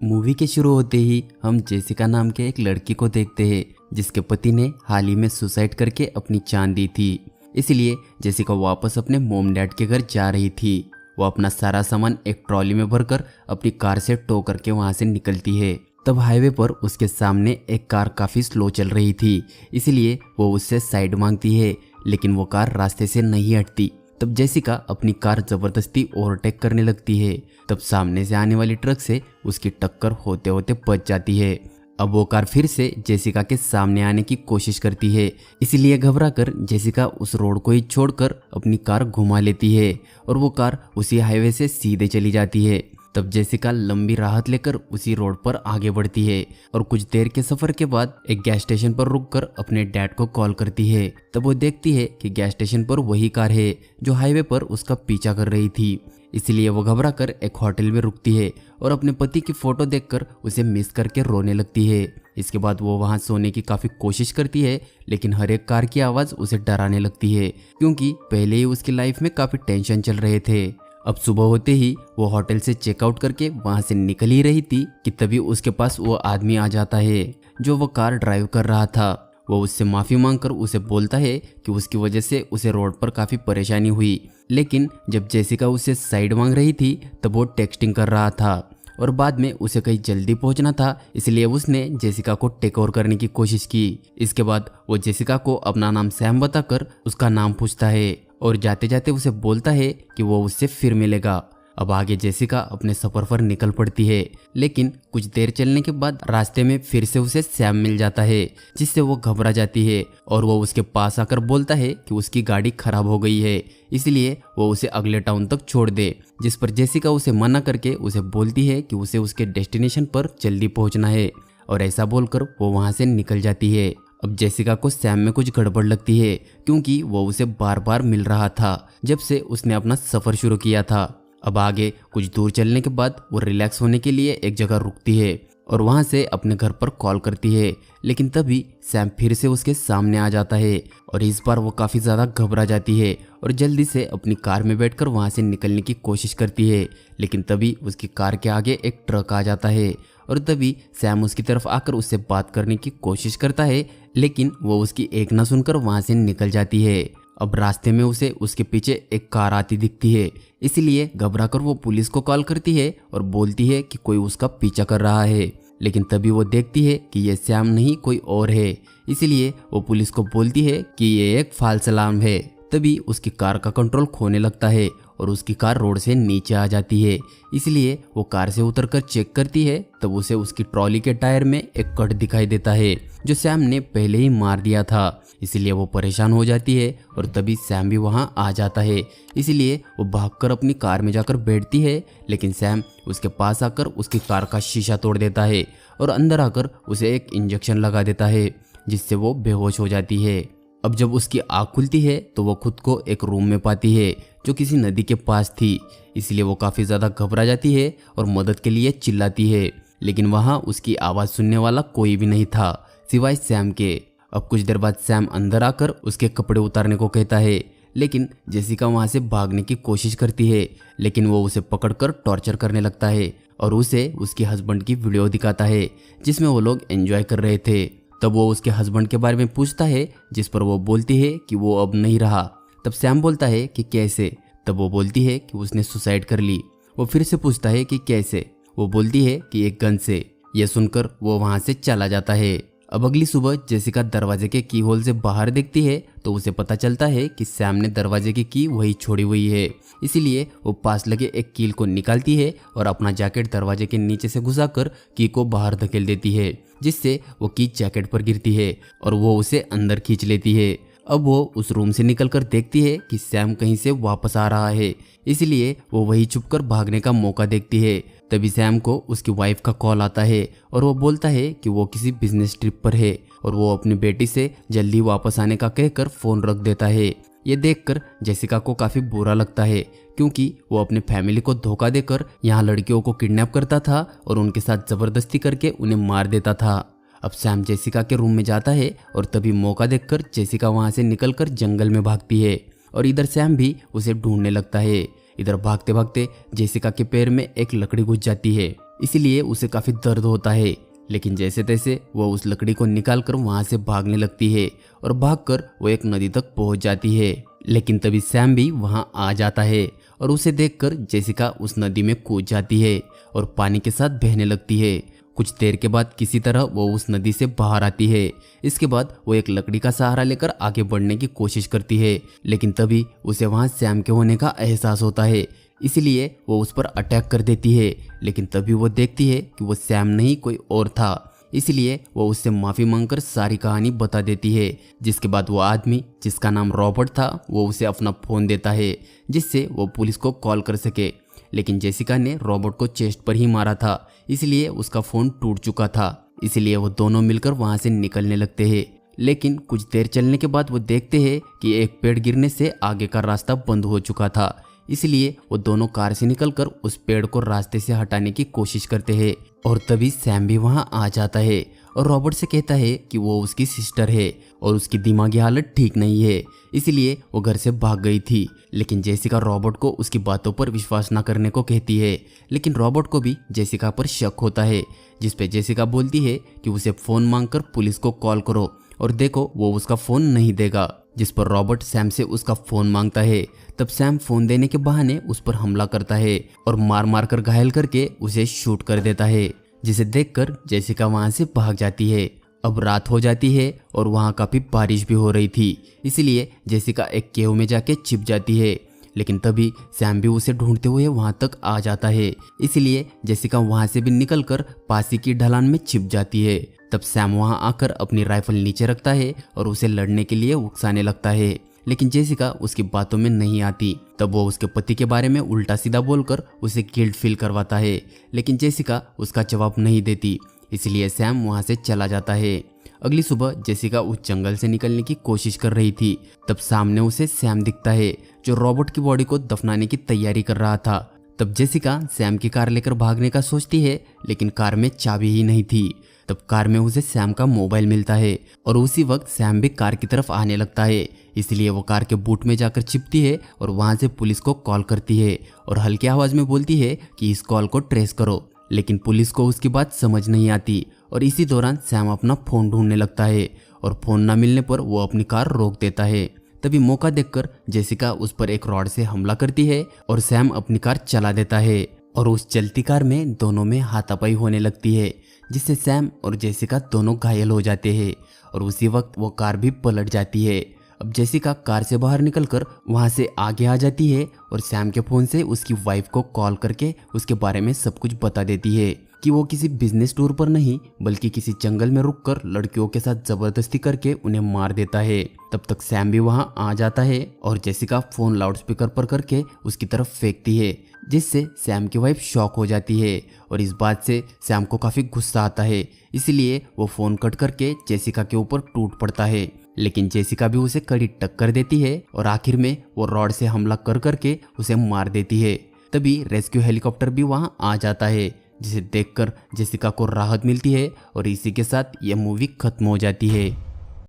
Movie के शुरू होते ही हम जेसिका नाम के एक लड़की को देखते हैं जिसके पति ने हाल ही में सुसाइड करके अपनी जान दी थी। इसलिए जेसिका वापस अपने मॉम डैड के घर जा रही थी। वो अपना सारा सामान एक ट्रॉली में भरकर अपनी कार से टो करके वहां से निकलती है। तब हाईवे पर उसके सामने एक कार काफ़ी स्लो चल रही थी, इसलिए वो उससे साइड मांगती है, लेकिन वो कार रास्ते से नहीं हटती। तब जेसिका अपनी कार जबरदस्ती ओवरटेक करने लगती है। तब सामने से आने वाली ट्रक से उसकी टक्कर होते होते बच जाती है। अब वो कार फिर से जेसिका के सामने आने की कोशिश करती है, इसलिए घबराकर जेसिका उस रोड को ही छोड़कर अपनी कार घुमा लेती है और वो कार उसी हाईवे से सीधे चली जाती है। तब जेसिका लंबी राहत लेकर उसी रोड पर आगे बढ़ती है और कुछ देर के सफर के बाद एक गैस स्टेशन पर रुककर अपने डैड को कॉल करती है। तब वो देखती है कि गैस स्टेशन पर वही कार है जो हाईवे पर उसका पीछा कर रही थी। इसलिए वो घबराकर एक होटल में रुकती है और अपने पति की फोटो देखकर उसे मिस करके रोने लगती है। इसके बाद वो वहां सोने की काफ़ी कोशिश करती है, लेकिन हर एक कार की आवाज़ उसे डराने लगती है, क्योंकि पहले ही उसकी लाइफ में काफ़ी टेंशन चल रहे थे। अब सुबह होते ही वो होटल से चेकआउट करके वहां से निकल ही रही थी कि तभी उसके पास वो आदमी आ जाता है जो वो कार ड्राइव कर रहा था। वो उससे माफ़ी मांगकर उसे बोलता है कि उसकी वजह से उसे रोड पर काफ़ी परेशानी हुई, लेकिन जब जेसिका उसे साइड मांग रही थी तब वो टेक्सटिंग कर रहा था और बाद में उसे कहीं जल्दी पहुंचना था, इसलिए उसने जेसिका को टेक ओवर करने की कोशिश की। इसके बाद वो जेसिका को अपना नाम सैम बताकर उसका नाम पूछता है और जाते जाते उसे बोलता है कि वो उससे फिर मिलेगा। अब आगे जेसिका अपने सफर पर निकल पड़ती है, लेकिन कुछ देर चलने के बाद रास्ते में फिर से उसे सैम मिल जाता है, जिससे वो घबरा जाती है और वो उसके पास आकर बोलता है कि उसकी गाड़ी खराब हो गई है, इसलिए वो उसे अगले टाउन तक छोड़ दे। जिस पर जेसिका उसे मना करके उसे बोलती है कि उसे उसके डेस्टिनेशन पर जल्दी पहुंचना है और ऐसा बोलकर वो वहां से निकल जाती है। अब जेसिका को सैम में कुछ गड़बड़ लगती है, क्योंकि वो उसे बार बार मिल रहा था जब से उसने अपना सफर शुरू किया था। अब आगे कुछ दूर चलने के बाद वो रिलैक्स होने के लिए एक जगह रुकती है और वहां से अपने घर पर कॉल करती है, लेकिन तभी सैम फिर से उसके सामने आ जाता है और इस बार वो काफ़ी ज़्यादा घबरा जाती है और जल्दी से अपनी कार में बैठकर वहां से निकलने की कोशिश करती है, लेकिन तभी उसकी कार के आगे एक ट्रक आ जाता है और तभी सैम उसकी तरफ आकर उससे बात करने की कोशिश करता है, लेकिन वो उसकी एक ना सुनकर वहां से निकल जाती है। अब रास्ते में उसे उसके पीछे एक कार आती दिखती है, इसलिए घबराकर वो पुलिस को कॉल करती है और बोलती है कि कोई उसका पीछा कर रहा है, लेकिन तभी वो देखती है कि ये सैम नहीं कोई और है, इसलिए वो पुलिस को बोलती है कि ये एक फाल्स अलार्म है। तभी उसकी कार का कंट्रोल खोने लगता है और उसकी कार रोड से नीचे आ जाती है, इसलिए वो कार से उतरकर चेक करती है। तब उसे उसकी ट्रॉली के टायर में एक कट दिखाई देता है जो सैम ने पहले ही मार दिया था, इसलिए वो परेशान हो जाती है और तभी सैम भी वहां आ जाता है, इसलिए वो भागकर अपनी कार में जाकर बैठती है, लेकिन सैम उसके पास आकर उसकी कार का शीशा तोड़ देता है और अंदर आकर उसे एक इंजेक्शन लगा देता है, जिससे वो बेहोश हो जाती है। अब जब उसकी आँख खुलती है तो वो खुद को एक रूम में पाती है जो किसी नदी के पास थी, इसलिए वो काफ़ी ज़्यादा घबरा जाती है और मदद के लिए चिल्लाती है, लेकिन वहाँ उसकी आवाज़ सुनने वाला कोई भी नहीं था सिवाय सैम के। अब कुछ देर बाद सैम अंदर आकर उसके कपड़े उतारने को कहता है, लेकिन जेसिका वहाँ से भागने की कोशिश करती है, लेकिन वो उसे पकड़कर टॉर्चर करने लगता है और उसे उसके हस्बैंड की वीडियो दिखाता है जिसमें वो लोग एंजॉय कर रहे थे। तब वो उसके हस्बैंड के बारे में पूछता है, जिस पर वो बोलती है कि वो अब नहीं रहा। तब सैम बोलता है कि कैसे? तब वो बोलती है कि उसने सुसाइड कर ली। वो फिर से पूछता है कि कैसे? वो बोलती है कि एक गन से। यह सुनकर वो वहां से चला जाता है। अब अगली सुबह जेसिका दरवाजे के की होल से बाहर देखती है तो उसे पता चलता है कि सैम ने दरवाजे की की वही छोड़ी हुई है, इसीलिए वो पास लगे एक कील को निकालती है और अपना जैकेट दरवाजे के नीचे से घुसाकर की को बाहर धकेल देती है, जिससे वो की जैकेट पर गिरती है और वो उसे अंदर खींच लेती है। अब वो उस रूम से निकलकर देखती है कि सैम कहीं से वापस आ रहा है, इसलिए वो वही छुपकर भागने का मौका देखती है। तभी सैम को उसकी वाइफ का कॉल आता है और वो बोलता है कि वो किसी बिजनेस ट्रिप पर है और वो अपनी बेटी से जल्दी वापस आने का कहकर फ़ोन रख देता है। ये देखकर जेसिका को काफ़ी बुरा लगता है, क्योंकि वो अपने फैमिली को धोखा देकर यहाँ लड़कियों को किडनैप करता था और उनके साथ ज़बरदस्ती करके उन्हें मार देता था। अब सैम जेसिका के रूम में जाता है और तभी मौका देखकर जेसिका वहाँ से निकलकर जंगल में भागती है और इधर सैम भी उसे ढूंढने लगता है। इधर भागते भागते जेसिका के पैर में एक लकड़ी घुस जाती है इसीलिए उसे काफी दर्द होता है। लेकिन जैसे तैसे वो उस लकड़ी को निकाल कर वहां से भागने लगती है और भागकर वो एक नदी तक पहुंच जाती है। लेकिन तभी सैम भी वहां आ जाता है और उसे देखकर जेसिका उस नदी में कूद जाती है और पानी के साथ बहने लगती है। कुछ देर के बाद किसी तरह वो उस नदी से बाहर आती है। इसके बाद वो एक लकड़ी का सहारा लेकर आगे बढ़ने की कोशिश करती है, लेकिन तभी उसे वहां सैम के होने का एहसास होता है। इसीलिए वो उस पर अटैक कर देती है, लेकिन तभी वो देखती है कि वो सैम नहीं कोई और था। इसलिए वो उससे माफ़ी मांगकर सारी कहानी बता देती है। जिसके बाद वो आदमी जिसका नाम रॉबर्ट था वो उसे अपना फ़ोन देता है जिससे वो पुलिस को कॉल कर सके। लेकिन जेसिका ने रॉबर्ट को चेस्ट पर ही मारा था, इसलिए उसका फ़ोन टूट चुका था। इसलिए वो दोनों मिलकर वहाँ से निकलने लगते हैं। लेकिन कुछ देर चलने के बाद वो देखते हैं कि एक पेड़ गिरने से आगे का रास्ता बंद हो चुका था। इसलिए वो दोनों कार से निकलकर उस पेड़ को रास्ते से हटाने की कोशिश करते हैं और तभी सैम भी वहां आ जाता है और रॉबर्ट से कहता है कि वो उसकी सिस्टर है और उसकी दिमागी हालत ठीक नहीं है, इसलिए वो घर से भाग गई थी। लेकिन जेसिका रॉबर्ट को उसकी बातों पर विश्वास न करने को कहती है। लेकिन रॉबर्ट को भी जेसिका पर शक होता है, जिस पे जेसिका बोलती है कि उसे फ़ोन मांगकर पुलिस को कॉल करो और देखो वो उसका फ़ोन नहीं देगा। जिस पर रॉबर्ट सैम से उसका फ़ोन मांगता है। तब सैम फ़ोन देने के बहाने उस पर हमला करता है और मार मार कर घायल करके उसे शूट कर देता है, जिसे देखकर जेसिका वहां से भाग जाती है। अब रात हो जाती है और वहां काफ़ी बारिश भी हो रही थी, इसलिए जेसिका एक केव में जाके छिप जाती है। लेकिन तभी सैम भी उसे ढूंढते हुए वहां तक आ जाता है, इसलिए जेसिका वहां से भी निकलकर पासी की ढलान में छिप जाती है। तब सैम वहां आकर अपनी राइफल नीचे रखता है और उसे लड़ने के लिए उकसाने लगता है, लेकिन जेसिका उसकी बातों में नहीं आती। तब वो उसके पति के बारे में उल्टा सीधा बोलकर उसे गिल्ट फील करवाता है, लेकिन जेसिका उसका जवाब नहीं देती, इसलिए सैम वहां से चला जाता है। अगली सुबह जेसिका उस जंगल से निकलने की कोशिश कर रही थी। तब सामने उसे सैम दिखता है जो रॉबर्ट की बॉडी को दफनाने की तैयारी कर रहा था। तब जेसिका सैम की कार लेकर भागने का सोचती है, लेकिन कार में चाबी ही नहीं थी। तब कार में उसे सैम का मोबाइल मिलता है और उसी वक्त सैम भी कार की तरफ आने लगता है, इसलिए वो कार के बूट में जाकर छिपती है और वहां से पुलिस को कॉल करती है और हल्की आवाज में बोलती है कि इस कॉल को ट्रेस करो। लेकिन पुलिस को उसकी बात समझ नहीं आती और इसी दौरान सैम अपना फ़ोन ढूंढने लगता है और फ़ोन न मिलने पर वो अपनी कार रोक देता है। तभी मौका देखकर जेसिका उस पर एक रॉड से हमला करती है और सैम अपनी कार चला देता है और उस चलती कार में दोनों में हाथापाई होने लगती है, जिससे सैम और जेसिका दोनों घायल हो जाते हैं और उसी वक्त वो कार भी पलट जाती है। अब जेसिका कार से बाहर निकलकर वहां से आगे आ जाती है और सैम के फ़ोन से उसकी वाइफ को कॉल करके उसके बारे में सब कुछ बता देती है कि वो किसी बिजनेस टूर पर नहीं बल्कि किसी जंगल में रुककर लड़कियों के साथ जबरदस्ती करके उन्हें मार देता है। तब तक सैम भी वहां आ जाता है और जेसिका फ़ोन लाउडस्पीकर पर करके उसकी तरफ फेंकती है, जिससे सैम की वाइफ शॉक हो जाती है और इस बात से सैम को काफ़ी गुस्सा आता है, इसलिए वो फ़ोन कट करके जेसिका के ऊपर टूट पड़ता है। लेकिन जेसिका भी उसे कड़ी टक्कर देती है और आखिर में वो रॉड से हमला कर करके उसे मार देती है। तभी रेस्क्यू हेलीकॉप्टर भी वहां आ जाता है, जिसे देखकर जेसिका को राहत मिलती है और इसी के साथ यह मूवी खत्म हो जाती है।